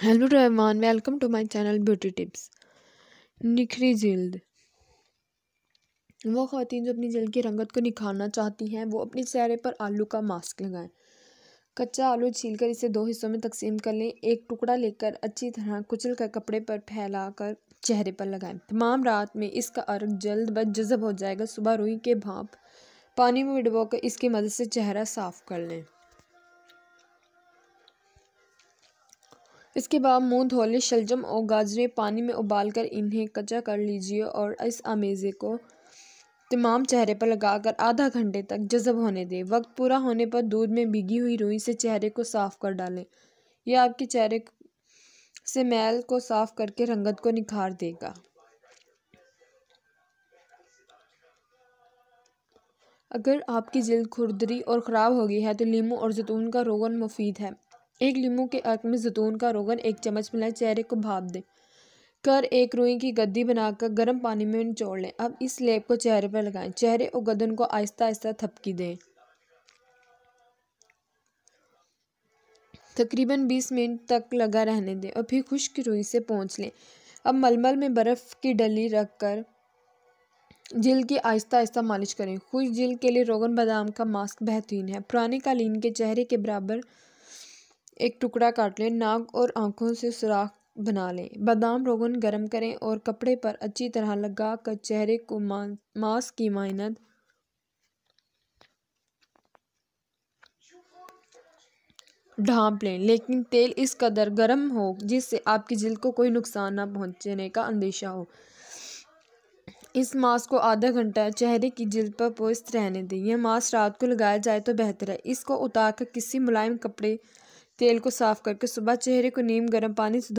Hello Rahman, welcome to my channel beauty tips. निखरी जिल्द। वो ख़वातीन जो अपनी जल्द की रंगत को निखारना चाहती हैं वो अपने चेहरे पर आलू का मास्क लगाएं। कच्चा आलू छीलकर इसे 2 हिस्सों में तकसीम कर लें। एक टुकड़ा लेकर अच्छी तरह कुचल कर कपड़े पर फैलाकर चेहरे पर लगाएं। तमाम रात में इसका अर्क जल्द ब जज़ब हो जाएगा। सुबह रुई के भाप पानी में डुबोकर इसकी मदद से चेहरा साफ कर लें। इसके बाद मुंह धो लें। शलजम और गाजरें पानी में उबालकर इन्हें कच्चा कर लीजिए और इस आमेज़े को तमाम चेहरे पर लगाकर आधा घंटे तक जज़ब होने दें। वक्त पूरा होने पर दूध में भीगी हुई रुई से चेहरे को साफ कर डालें। यह आपके चेहरे से मैल को साफ करके रंगत को निखार देगा। अगर आपकी जिल्द खुरदरी और ख़राब हो गई है तो लीमू और जैतून का रोगन मुफीद है। एक लीमू के अर्क में जैतून का रोगन 1 चम्मच मिलाएं। चेहरे को भाप दें कर एक रुई की गद्दी बनाकर गर्म पानी में निचोड़ लें। अब इस लेप को चेहरे पर लगाएं। चेहरे और गर्दन को आहिस्ता आहिस्ता थपकी दें। तकरीबन 20 मिनट तक लगा रहने दें और फिर खुश्क रुई से पोंछ लें। अब मलमल में बर्फ़ की डली रखकर जिल्द की आहिस्ता आहिस्ता मालिश करें। खुश्क जिल्द के लिए रोगन बादाम का मास्क बेहतरीन है। पुराने कालीन के चेहरे के बराबर एक टुकड़ा काट लें। नाक और आंखों से सुराख बना लें। बादाम रोगन गर्म करें और कपड़े पर अच्छी तरह लगा कर चेहरे को मास्क की मानद ढांप लें, लेकिन तेल इस कदर गर्म हो जिससे आपकी जिल्द को कोई नुकसान न पहुंचने का अंदेशा हो। इस मास्क को आधा घंटा चेहरे की जिल्द पर पोंछते रहने दें। यह मास्क रात को लगाया जाए तो बेहतर है। इसको उतारकर किसी मुलायम कपड़े तेल को साफ करके सुबह चेहरे को नीम गर्म पानी से